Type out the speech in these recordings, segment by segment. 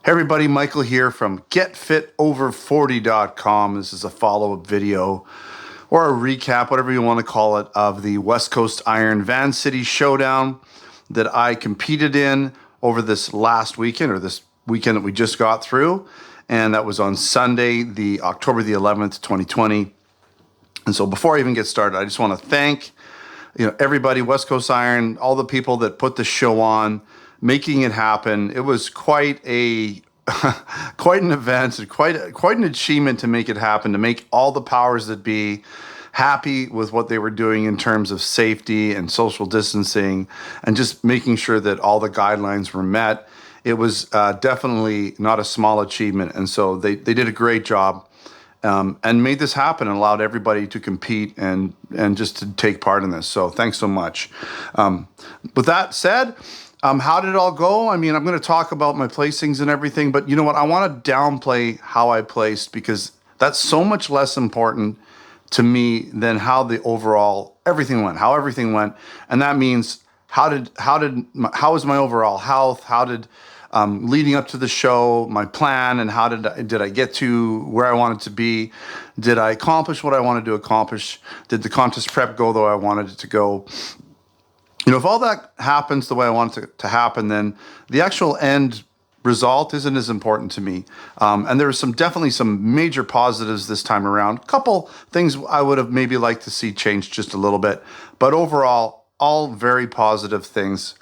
Hey everybody, Michael here from GetFitOver40.com. This is a follow-up video or a recap, whatever you want to call it, of the Wescoat Iron Vancity Showdown that I competed in over this last weekend, or this weekend that we just got through. And that was on Sunday, the October the 11th, 2020. And so before I even get started, I just want to thank everybody, Wescoat Iron, all the people that put the show on, making it happen. It was quite a quite an event, quite an achievement to make it happen, to make all the powers that be happy with what they were doing in terms of safety and social distancing, and just making sure that all the guidelines were met. It was definitely not a small achievement, and so they did a great job. And made this happen and allowed everybody to compete and just to take part in this. So thanks so much. With that said, how did it all go? I mean, I'm going to talk about my placings and everything, but you know what? I want to downplay how I placed, because that's so much less important to me than how the overall everything went, how everything went. And that means how was my overall health? How did leading up to the show, my plan, and how did I get to where I wanted to be? Did I accomplish what I wanted to accomplish? Did the contest prep go the way I wanted it to go? If all that happens the way I want it to happen, then the actual end result isn't as important to me. And there was definitely some major positives this time around. A couple things I would have maybe liked to see change just a little bit, but overall, all very positive things.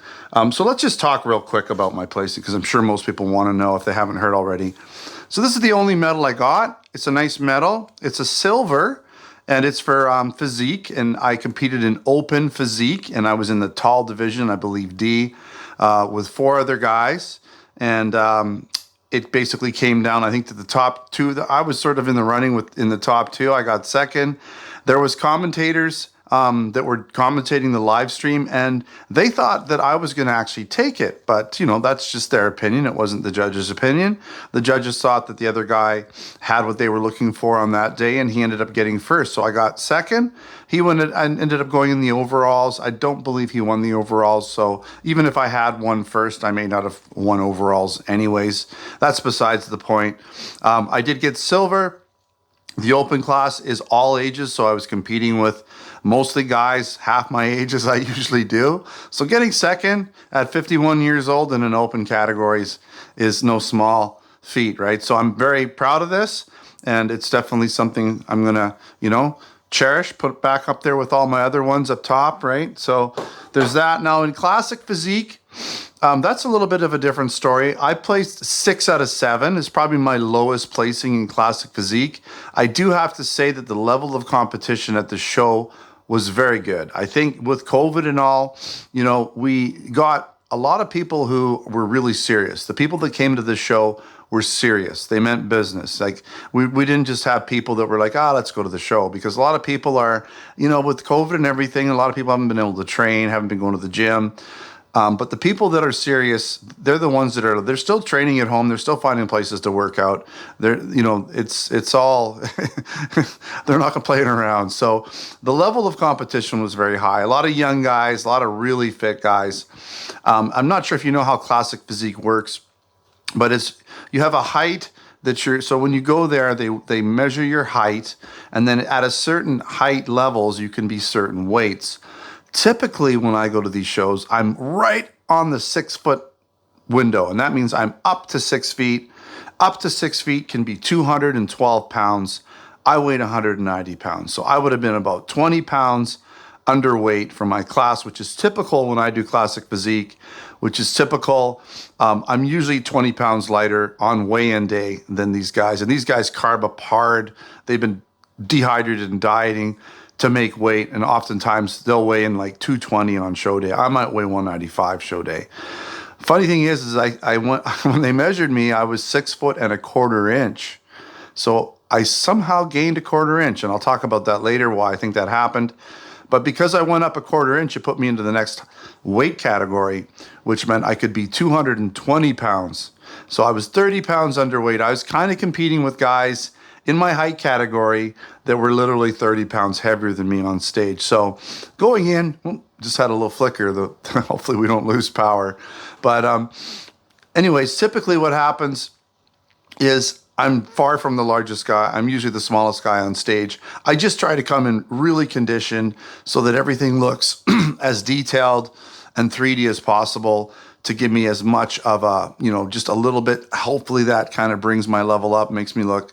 So let's just talk real quick about my placing, because I'm sure most people want to know if they haven't heard already. So this is the only medal I got. It's a nice medal. It's a silver, and it's for physique. And I competed in open physique, and I was in the tall division, I believe D, with 4 other guys. And it basically came down, I think, to the top 2. I was sort of in the running in the top 2. I got second. There was commentators that were commentating the live stream, and they thought that I was going to actually take it. But, that's just their opinion. It wasn't the judge's opinion. The judges thought that the other guy had what they were looking for on that day, and he ended up getting first. So I got second. He ended up going in the overalls. I don't believe he won the overalls. So even if I had won first, I may not have won overalls anyways. That's besides the point. I did get silver. The open class is all ages, so I was competing with mostly guys half my age as I usually do. So getting second at 51 years old in an open categories is no small feat, right? So I'm very proud of this, and it's definitely something I'm gonna, cherish, put back up there with all my other ones up top, right? So there's that. Now in classic physique, that's a little bit of a different story. I placed 6 out of 7. Is probably my lowest placing in classic physique. I do have to say that the level of competition at the show was very good. I think with COVID and all, we got a lot of people who were really serious. The people that came to the show were serious. They meant business. Like we didn't just have people that were like, let's go to the show, because a lot of people are, with COVID and everything, a lot of people haven't been able to train, haven't been going to the gym. But the people that are serious, they're the ones they're still training at home. They're still finding places to work out. It's all, they're not playing around. So the level of competition was very high. A lot of young guys, a lot of really fit guys. I'm not sure if you know how classic physique works, but you have a height so when you go there, they measure your height, and then at a certain height levels, you can be certain weights. Typically, when I go to these shows, I'm right on the 6-foot window, and that means I'm up to 6 feet. Up to 6 feet can be 212 pounds. I weighed 190 pounds, so I would have been about 20 pounds underweight for my class, which is typical when I do classic physique, which is typical. I'm usually 20 pounds lighter on weigh-in day than these guys, and these guys carb up hard. They've been dehydrated and dieting to make weight, and oftentimes they'll weigh in like 220 on show day. I might weigh 195 show day. Funny thing is I went when they measured me, I was 6 foot and a quarter inch. So I somehow gained a quarter inch, and I'll talk about that later, why I think that happened. But because I went up a quarter inch, it put me into the next weight category, which meant I could be 220 pounds. So I was 30 pounds underweight. I was kind of competing with guys in my height category that were literally 30 pounds heavier than me on stage. So going in, just had a little flicker. Hopefully we don't lose power. But Anyways, typically what happens is I'm far from the largest guy. I'm usually the smallest guy on stage. I just try to come in really conditioned so that everything looks as detailed and 3D as possible to give me as much of a, just a little bit. Hopefully that kind of brings my level up, makes me look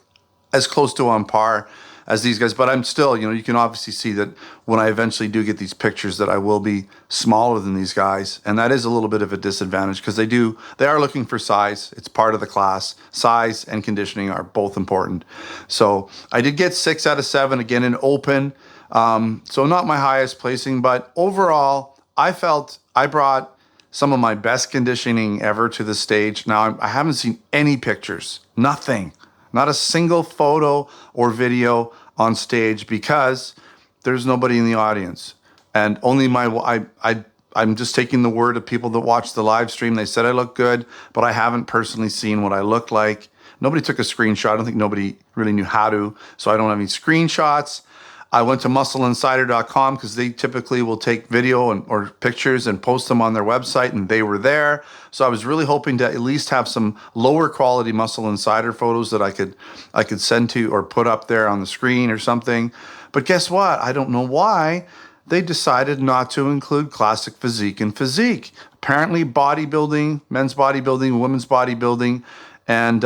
as close to on par as these guys. But I'm still, you can obviously see that when I eventually do get these pictures that I will be smaller than these guys. And that is a little bit of a disadvantage because they are looking for size. It's part of the class. Size and conditioning are both important. So I did get 6 out of 7, again, in open. So not my highest placing, but overall, I felt I brought some of my best conditioning ever to the stage. Now, I haven't seen any pictures, nothing. Not a single photo or video on stage because there's nobody in the audience. And only I'm just taking the word of people that watched the live stream. They said I look good, but I haven't personally seen what I look like. Nobody took a screenshot. I don't think nobody really knew how to, so I don't have any screenshots. I went to muscleinsider.com because they typically will take video or pictures and post them on their website, and they were there. So I was really hoping to at least have some lower quality Muscle Insider photos that I could send to or put up there on the screen or something. But guess what? I don't know why they decided not to include classic physique and physique. Apparently bodybuilding, men's bodybuilding, women's bodybuilding, and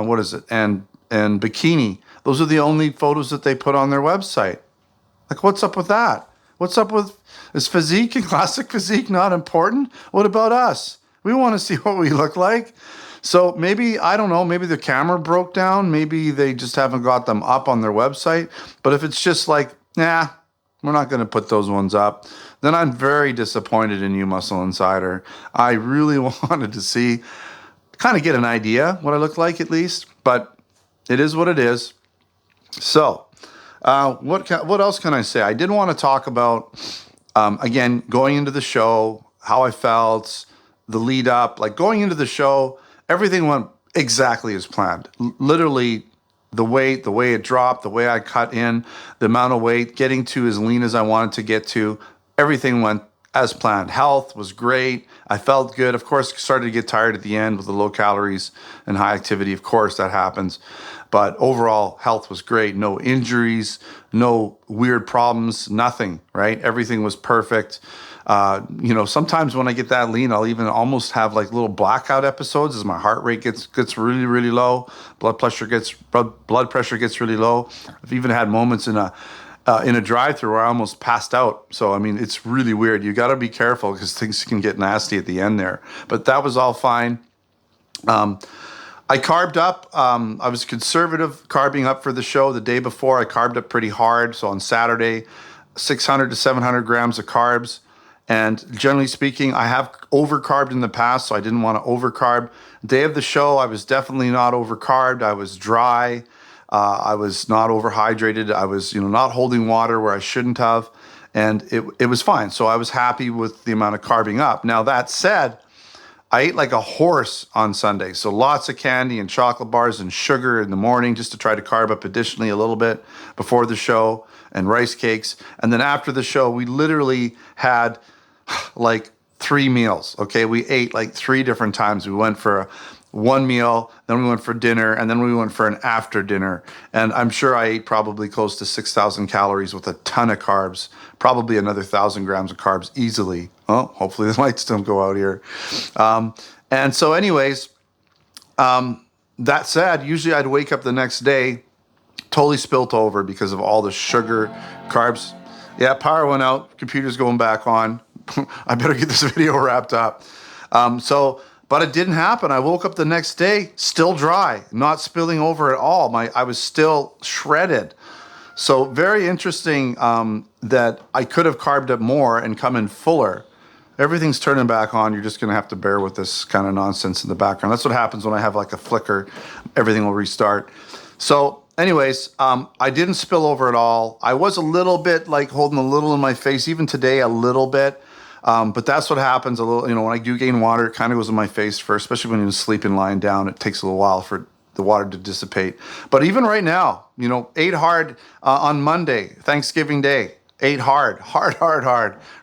what is it? And bikini. Those are the only photos that they put on their website. Like, what's up with that? What's up with, is physique and classic physique not important? What about us? We want to see what we look like. So maybe, I don't know, maybe the camera broke down. Maybe they just haven't got them up on their website. But if it's just like, nah, we're not going to put those ones up, then I'm very disappointed in you, Muscle Insider. I really wanted to see, kind of get an idea what I look like at least. But it is what it is. So, what else can I say? I did want to talk about, again, going into the show, how I felt, the lead up. Like going into the show, everything went exactly as planned. Literally, the weight, the way it dropped, the way I cut in, the amount of weight, getting to as lean as I wanted to get to, everything went as planned. Health was great. I felt good. Of course, started to get tired at the end with the low calories and high activity. Of course, that happens. But overall, health was great. No injuries, no weird problems, nothing, right? Everything was perfect. Sometimes when I get that lean, I'll even almost have like little blackout episodes as my heart rate gets really, really low. Blood pressure gets really low. I've even had moments in a drive-thru where I almost passed out. So, I mean, it's really weird. You got to be careful because things can get nasty at the end there. But that was all fine. I carbed up. I was conservative carbing up for the show. The day before, I carbed up pretty hard. So on Saturday, 600 to 700 grams of carbs. And generally speaking, I have overcarbed in the past, so I didn't want to overcarb. Day of the show, I was definitely not overcarbed. I was dry. I was not overhydrated. I was, not holding water where I shouldn't have. And it was fine. So I was happy with the amount of carbing up. Now, that said, I ate like a horse on Sunday. So lots of candy and chocolate bars and sugar in the morning just to try to carb up additionally a little bit before the show, and rice cakes. And then after the show, we literally had like 3 meals. Okay. We ate like 3 different times. We went for one meal, then we went for dinner, and then we went for an after dinner. And I'm sure I ate probably close to 6,000 calories with a ton of carbs, probably another 1,000 grams of carbs easily. Oh, hopefully the lights don't go out here. And so anyways, that said, usually I'd wake up the next day totally spilt over because of all the sugar, carbs. Yeah, power went out, computer's going back on. I better get this video wrapped up. But it didn't happen. I woke up the next day still dry, not spilling over at all. I was still shredded. So very interesting that I could have carved up more and come in fuller. Everything's turning back on. You're just going to have to bear with this kind of nonsense in the background. That's what happens when I have like a flicker. Everything will restart. So anyways, I didn't spill over at all. I was a little bit like holding a little in my face, even today, a little bit. But that's what happens a little, when I do gain water, it kind of goes in my face first, especially when you're sleeping, lying down. It takes a little while for the water to dissipate. But even right now, ate hard on Monday, Thanksgiving Day, ate hard,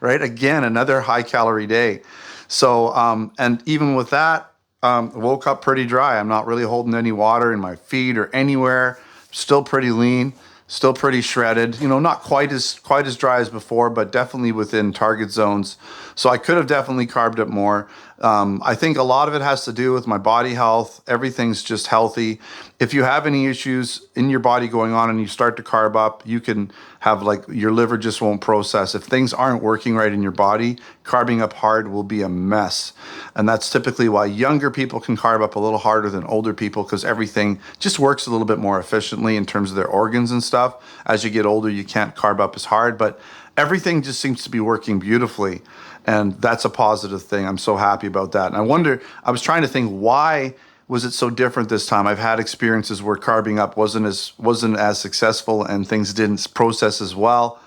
right? Again, another high calorie day. So, and even with that, woke up pretty dry. I'm not really holding any water in my feet or anywhere. Still pretty lean, still pretty shredded. You know, not quite as dry as before, but definitely within target zones. So I could have definitely carved up more. I think a lot of it has to do with my body health. Everything's just healthy. If you have any issues in your body going on and you start to carb up, you can have like your liver just won't process. If things aren't working right in your body, carbing up hard will be a mess. And that's typically why younger people can carb up a little harder than older people, because everything just works a little bit more efficiently in terms of their organs and stuff. As you get older, you can't carb up as hard, but everything just seems to be working beautifully. And that's a positive thing. I'm so happy about that. And I was trying to think, why was it so different this time? I've had experiences where carbing up wasn't as successful and things didn't process as well.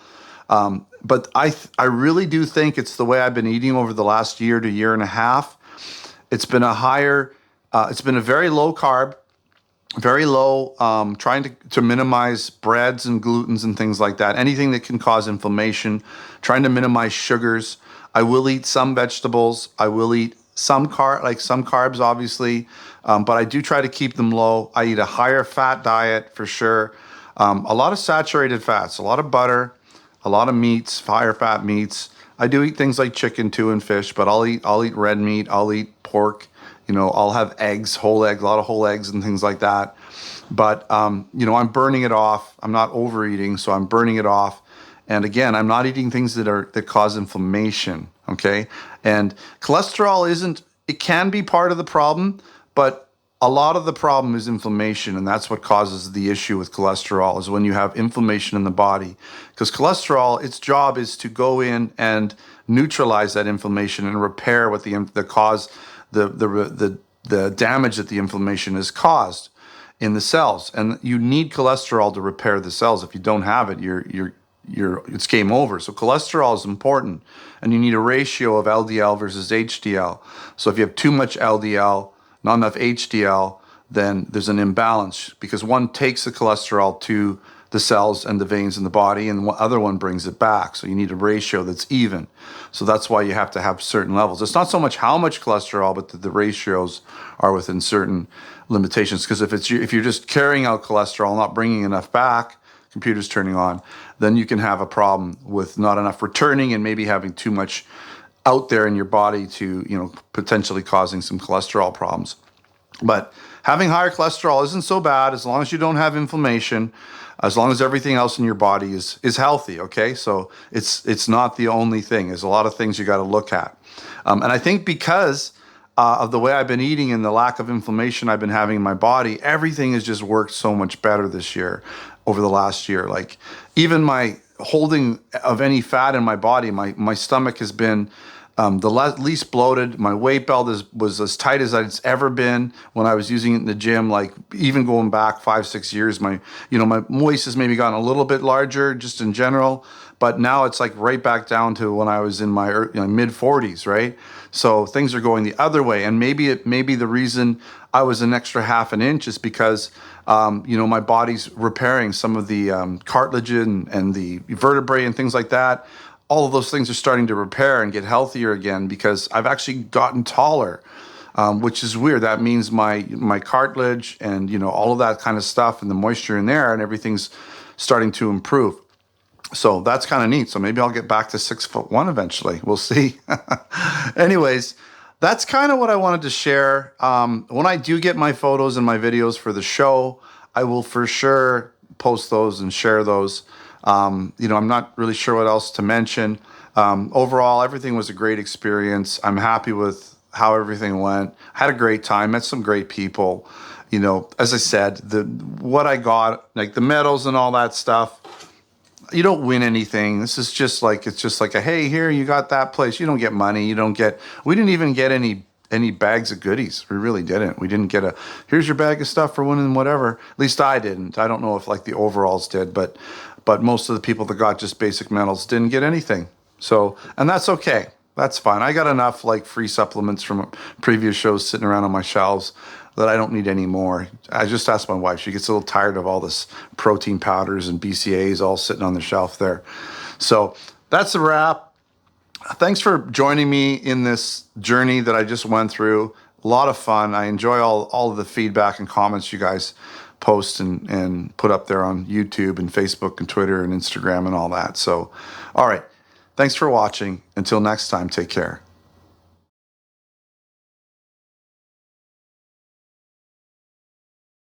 But I really do think it's the way I've been eating over the last year to year and a half. It's been it's been a very low carb, very low, trying to minimize breads and glutens and things like that. Anything that can cause inflammation, trying to minimize sugars. I will eat some vegetables. I will eat some carbs, obviously, but I do try to keep them low. I eat a higher fat diet for sure. A lot of saturated fats, a lot of butter, a lot of meats, higher fat meats. I do eat things like chicken too and fish, but I'll eat red meat. I'll eat pork. You know, I'll have eggs, whole eggs, a lot of whole eggs and things like that. But you know, I'm burning it off. I'm not overeating, so I'm burning it off. And again, I'm not eating things that cause inflammation, okay? And cholesterol it can be part of the problem, but a lot of the problem is inflammation, and that's what causes the issue with cholesterol, is when you have inflammation in the body. Because cholesterol, its job is to go in and neutralize that inflammation and repair what the damage that the inflammation has caused in the cells. And you need cholesterol to repair the cells. If you don't have it, it's game over. So cholesterol is important, and you need a ratio of LDL versus HDL. So if you have too much LDL, not enough HDL, then there's an imbalance, because one takes the cholesterol to the cells and the veins in the body, and the other one brings it back. So you need a ratio that's even. So that's why you have to have certain levels. It's not so much how much cholesterol, but the ratios are within certain limitations. Because if you're just carrying out cholesterol, not bringing enough back, computer's turning on, then you can have a problem with not enough returning and maybe having too much out there in your body to, you know, potentially causing some cholesterol problems. But having higher cholesterol isn't so bad as long as you don't have inflammation, as long as everything else in your body is healthy, okay? So it's not the only thing. There's a lot of things you got to look at. And I think because of the way I've been eating and the lack of inflammation I've been having in my body, everything has just worked so much better this year over the last year. Like even my holding of any fat in my body, my stomach has been least bloated. My weight belt was as tight as it's ever been when I was using it in the gym. Like even going back 5-6 years, my waist has maybe gotten a little bit larger just in general, but now it's like right back down to when I was in my mid 40s, right? So things are going the other way, and maybe the reason I was an extra half an inch is because my body's repairing some of the cartilage and the vertebrae and things like that. All of those things are starting to repair and get healthier again because I've actually gotten taller, which is weird. That means my cartilage and all of that kind of stuff and the moisture in there and everything's starting to improve. So that's kind of neat. So maybe I'll get back to 6'1" eventually. We'll see. Anyways, that's kind of what I wanted to share. When I do get my photos and my videos for the show, I will for sure post those and share those. I'm not really sure what else to mention. Overall, everything was a great experience. I'm happy with how everything went. I had a great time, met some great people. As I said, what I got, like the medals and all that stuff, you don't win anything. This is just like, it's just like hey, here, you got that place. You don't get money. We didn't even get any bags of goodies. We really didn't. We didn't get here's your bag of stuff for winning whatever. At least I didn't. I don't know if like the overalls did, but most of the people that got just basic medals didn't get anything. So, and that's okay. That's fine. I got enough like free supplements from previous shows sitting around on my shelves that I don't need any more. I just asked my wife. She gets a little tired of all this protein powders and BCAAs all sitting on the shelf there. So that's a wrap. Thanks for joining me in this journey that I just went through. A lot of fun. I enjoy all of the feedback and comments you guys post and put up there on YouTube and Facebook and Twitter and Instagram and all that. So, all right. Thanks for watching. Until next time, take care.